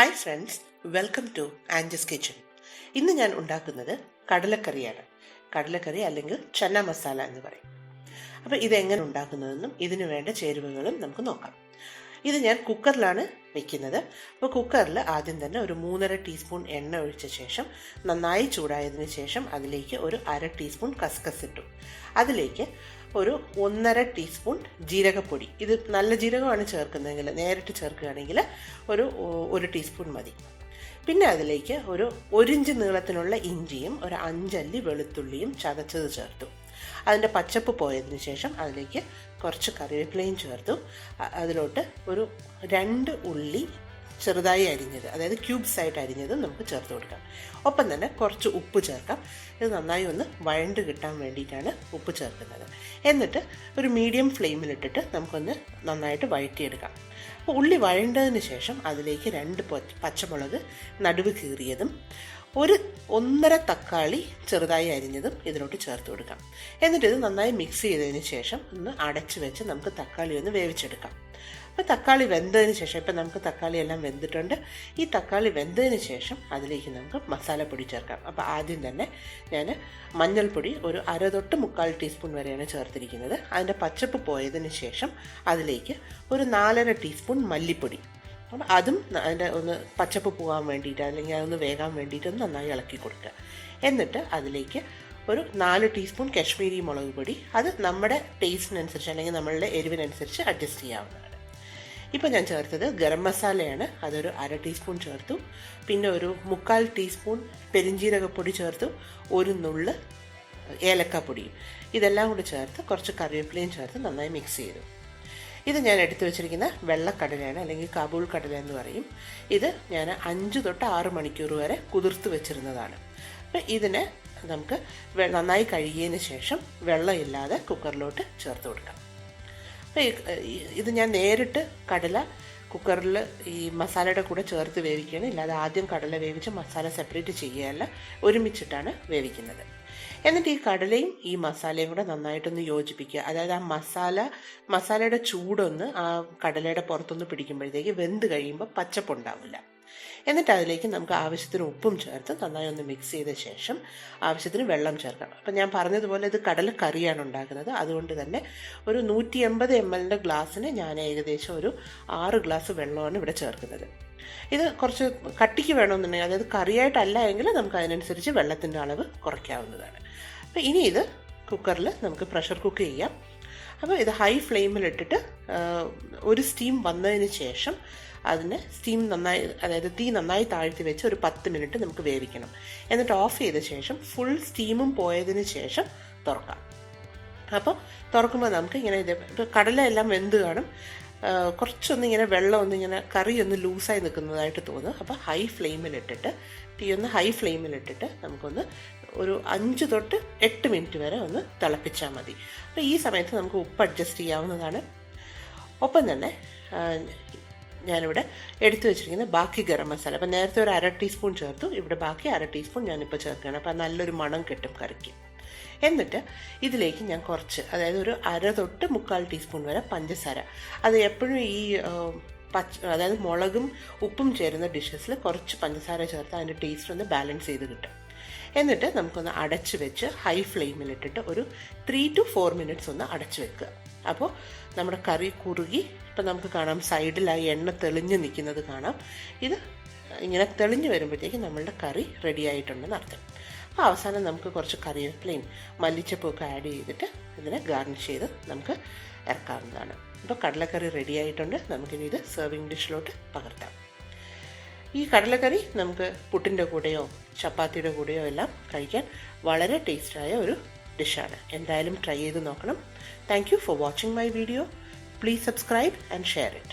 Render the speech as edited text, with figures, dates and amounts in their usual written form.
Hi friends, welcome to Anju's kitchen. ഇന്ന് ഞാൻ ഉണ്ടാക്കുന്നത് കടലക്കറിയാണ്. കടലക്കറി അല്ലെങ്കിൽ ചന്ന മസാല എന്ന് പറയും. അപ്പോൾ ഇതെങ്ങനെ ഉണ്ടാക്കുന്നതെന്നും ഇതിനു വേണ്ട ചേരുവകളും നമുക്ക് നോക്കാം. ഇത് ഞാൻ കുക്കറിലാണ് വെക്കുന്നത്. അപ്പോൾ കുക്കറിൽ ആദ്യം തന്നെ ഒരു 3.5 ടീസ്പൂൺ എണ്ണ ഒഴിച്ച ശേഷം നന്നായി ചൂടായതിനു ശേഷം അതിലേക്ക് ഒരു 1/2 ടീസ്പൂൺ കസ്കസ് ഇട്ടു. അതിലേക്ക് ഒരു 1.5 ടീസ്പൂൺ ജീരകപ്പൊടി, ഇത് നല്ല ജീരകമാണ് ചേർക്കുന്നതെങ്കിൽ നേരിട്ട് ചേർക്കുകയാണെങ്കിൽ ഒരു 1 ടീസ്പൂൺ മതി. പിന്നെ അതിലേക്ക് ഒരു 1 ഇഞ്ച് നീളത്തിനുള്ള ഇഞ്ചിയും ഒരു 5 അല്ലി വെളുത്തുള്ളിയും ചതച്ചത് ചേർത്തു. അതിൻ്റെ പച്ചപ്പ് പോയതിന് ശേഷം അതിലേക്ക് കുറച്ച് കറിവേപ്പിലയും ചേർത്തു. അതിലോട്ട് ഒരു 2 ഉള്ളി ചെറുതായി അരിഞ്ഞത്, അതായത് ക്യൂബ്സ് ആയിട്ട് അരിഞ്ഞത് നമുക്ക് ചേർത്ത് കൊടുക്കാം. ഒപ്പം തന്നെ കുറച്ച് ഉപ്പ് ചേർക്കാം. ഇത് നന്നായി ഒന്ന് വഴണ്ട് കിട്ടാൻ വേണ്ടിയിട്ടാണ് ഉപ്പ് ചേർക്കുന്നത്. എന്നിട്ട് ഒരു മീഡിയം ഫ്ലെയിമിലിട്ടിട്ട് നമുക്കൊന്ന് നന്നായിട്ട് വഴറ്റിയെടുക്കാം. അപ്പോൾ ഉള്ളി വഴണ്ടതിന് ശേഷം അതിലേക്ക് 2 പച്ചമുളക് നടുവ് കീറിയതും 1.5 തക്കാളി ചെറുതായി അരിഞ്ഞതും ഇതിലോട്ട് ചേർത്ത് കൊടുക്കാം. എന്നിട്ട് ഇത് നന്നായി മിക്സ് ചെയ്തതിന് ശേഷം ഒന്ന് അടച്ചു വെച്ച് നമുക്ക് തക്കാളി ഒന്ന് വേവിച്ചെടുക്കാം. അപ്പോൾ തക്കാളി വെന്തതിന് ശേഷം, ഇപ്പം നമുക്ക് തക്കാളി എല്ലാം വെന്തിട്ടുണ്ട്. ഈ തക്കാളി വെന്തതിന് ശേഷം അതിലേക്ക് നമുക്ക് മസാലപ്പൊടി ചേർക്കാം. അപ്പോൾ ആദ്യം തന്നെ ഞാൻ മഞ്ഞൾപ്പൊടി ഒരു 1/2 തൊട്ട് 1/4 ടീസ്പൂൺ വരെയാണ് ചേർത്തിരിക്കുന്നത്. അതിൻ്റെ പച്ചപ്പ് പോയതിന് ശേഷം അതിലേക്ക് ഒരു 4.5 ടീസ്പൂൺ മല്ലിപ്പൊടി, അപ്പം അതും അതിൻ്റെ ഒന്ന് പച്ചപ്പ് പോകാൻ വേണ്ടിയിട്ട് അല്ലെങ്കിൽ അതൊന്ന് വേകാൻ വേണ്ടിയിട്ട് നന്നായി ഇളക്കി കൊടുക്കുക. എന്നിട്ട് അതിലേക്ക് ഒരു 4 ടീസ്പൂൺ കാശ്മീരി മുളക് പൊടി, അത് നമ്മുടെ ടേസ്റ്റിനനുസരിച്ച് അല്ലെങ്കിൽ നമ്മളുടെ എരിവിനനുസരിച്ച് അഡ്ജസ്റ്റ് ചെയ്യാവുന്നതാണ്. ഇപ്പോൾ ഞാൻ ചേർത്തത് ഗരം മസാലയാണ്, അതൊരു 1/2 ടീസ്പൂൺ ചേർത്തു. പിന്നെ ഒരു 1/4 ടീസ്പൂൺ പെരിഞ്ജീരകപ്പൊടി ചേർത്തു. ഒരു നുള്ള് ഏലക്കാപ്പൊടിയും, ഇതെല്ലാം കൂടി ചേർത്ത് കുറച്ച് കറിവേപ്പിലയും ചേർത്ത് നന്നായി മിക്സ് ചെയ്തു. ഇത് ഞാൻ എടുത്തു വെച്ചിരിക്കുന്ന വെള്ളക്കടലയാണ്, അല്ലെങ്കിൽ കാബൂൾ കടല എന്ന് പറയും. ഇത് ഞാൻ 5 തൊട്ട് 6 മണിക്കൂർ വരെ കുതിർത്ത് വെച്ചിരുന്നതാണ്. അപ്പം ഇതിനെ നമുക്ക് നന്നായി കഴുകിയതിന് ശേഷം വെള്ളമില്ലാതെ കുക്കറിലോട്ട് ചേർത്ത് കൊടുക്കാം. അപ്പം ഇത് ഞാൻ നേരിട്ട് കടല കുക്കറിൽ ഈ മസാലയുടെ കൂടെ ചേർത്ത് വേവിക്കുകയാണ്, ഇല്ലാതെ ആദ്യം കടല വേവിച്ച് മസാല സെപ്പറേറ്റ് ചെയ്യുകയല്ല, ഒരുമിച്ചിട്ടാണ് വേവിക്കുന്നത്. എന്നിട്ട് ഈ കടലയും ഈ മസാലയും കൂടെ നന്നായിട്ടൊന്ന് യോജിപ്പിക്കുക. അതായത് ആ മസാലയുടെ ചൂടൊന്ന് ആ കടലയുടെ പുറത്തൊന്ന് പിടിക്കുമ്പോഴത്തേക്ക് വെന്ത് കഴിയുമ്പോൾ പച്ചപ്പുണ്ടാവില്ല. എന്നിട്ട് അതിലേക്ക് നമുക്ക് ആവശ്യത്തിന് ഉപ്പും ചേർത്ത് നന്നായി ഒന്ന് മിക്സ് ചെയ്ത ശേഷം ആവശ്യത്തിന് വെള്ളം ചേർക്കണം. അപ്പം ഞാൻ പറഞ്ഞതുപോലെ ഇത് കടലക്കറിയാണ് ഉണ്ടാക്കുന്നത്. അതുകൊണ്ട് തന്നെ ഒരു 180 ml ഗ്ലാസ്സിന് ഞാൻ ഏകദേശം ഒരു 6 ഗ്ലാസ് വെള്ളമാണ് ഇവിടെ ചേർക്കുന്നത്. ഇത് കുറച്ച് കട്ടിക്ക് വേണമെന്നുണ്ടെങ്കിൽ, അതായത് കറിയായിട്ടല്ല എങ്കിൽ നമുക്ക് അതിനനുസരിച്ച് വെള്ളത്തിൻ്റെ അളവ് കുറയ്ക്കാവുന്നതാണ്. അപ്പോൾ ഇനി ഇത് കുക്കറിൽ നമുക്ക് പ്രഷർ കുക്ക് ചെയ്യാം. അപ്പോൾ ഇത് ഹൈ ഫ്ലെയിമിലിട്ടിട്ട് ഒരു സ്റ്റീം വന്നതിന് ശേഷം അതിന് സ്റ്റീം നന്നായി, അതായത് തീ നന്നായി താഴ്ത്തി വെച്ച് ഒരു 10 മിനിറ്റ് നമുക്ക് വേവിക്കണം. എന്നിട്ട് ഓഫ് ചെയ്ത ശേഷം ഫുൾ സ്റ്റീമും പോയതിന് ശേഷം തുറക്കാം. അപ്പോൾ തുറക്കുമ്പോൾ നമുക്ക് ഇങ്ങനെ ഇപ്പോൾ കടല എല്ലാം വെന്ത് കാണും. കുറച്ചൊന്ന് ഇങ്ങനെ വെള്ളം ഒന്നിങ്ങനെ കറി ഒന്ന് ലൂസായി നിൽക്കുന്നതായിട്ട് തോന്നും. അപ്പോൾ ഹൈ ഫ്ലെയിമിലിട്ടിട്ട് തീ ഒന്ന് ഹൈ ഫ്ലെയിമിലിട്ടിട്ട് നമുക്കൊന്ന് ഒരു 5 തൊട്ട് 8 മിനിറ്റ് വരെ ഒന്ന് തിളപ്പിച്ചാൽ മതി. അപ്പോൾ ഈ സമയത്ത് നമുക്ക് ഉപ്പ് അഡ്ജസ്റ്റ് ചെയ്യാവുന്നതാണ്. ഒപ്പം തന്നെ ഞാനിവിടെ എടുത്തു വെച്ചിരിക്കുന്ന ബാക്കി ഗരം മസാല, അപ്പം നേരത്തെ ഒരു 1/2 ടീസ്പൂൺ ചേർത്തു, ഇവിടെ ബാക്കി 1/2 ടീസ്പൂൺ ഞാനിപ്പോൾ ചേർക്കുകയാണ്. അപ്പം നല്ലൊരു മണം കിട്ടും കറിക്ക്. എന്നിട്ട് ഇതിലേക്ക് ഞാൻ കുറച്ച്, അതായത് ഒരു 1/2 തൊട്ട് 1/4 ടീസ്പൂൺ വരെ പഞ്ചസാര, അത് എപ്പോഴും ഈ അതായത് മുളകും ഉപ്പും ചേരുന്ന ഡിഷസിൽ കുറച്ച് പഞ്ചസാര ചേർത്ത് അതിൻ്റെ ടേസ്റ്റ് ഒന്ന് ബാലൻസ് ചെയ്ത് കിട്ടും. എന്നിട്ട് നമുക്കൊന്ന് അടച്ച് വെച്ച് ഹൈ ഫ്ലെയിമിലിട്ടിട്ട് ഒരു 3 to 4 മിനിറ്റ്സ് ഒന്ന് അടച്ച് വെക്കുക. അപ്പോൾ നമ്മുടെ കറി കുറുകി, ഇപ്പം നമുക്ക് കാണാം സൈഡിലായി എണ്ണ തെളിഞ്ഞ് നിൽക്കുന്നത് കാണാം. ഇത് ഇങ്ങനെ തെളിഞ്ഞ് വരുമ്പോഴത്തേക്ക് നമ്മളുടെ കറി റെഡി ആയിട്ടുണ്ടെന്ന് അർത്ഥം. അപ്പോൾ അവസാനം നമുക്ക് കുറച്ച് കറിവേപ്പിലയും മല്ലിച്ചപ്പൊക്കെ ആഡ് ചെയ്തിട്ട് ഇതിനെ ഗാർണിഷ് ചെയ്ത് നമുക്ക് ഇറക്കാവുന്നതാണ്. ഇപ്പോൾ കടലക്കറി റെഡി ആയിട്ടുണ്ട്. നമുക്കിനി ഇത് സെർവിങ് ഡിഷിലോട്ട് പകർത്താം. ഈ കടലക്കറി നമുക്ക് പുട്ടിൻ്റെ കൂടെയോ ചപ്പാത്തിയുടെ കൂടെയോ എല്ലാം കഴിക്കാൻ വളരെ ടേസ്റ്റായ ഒരു ഡിഷാണ്. എന്തായാലും ട്രൈ ചെയ്ത് നോക്കണം. Thank you for watching my video. Please subscribe and share it.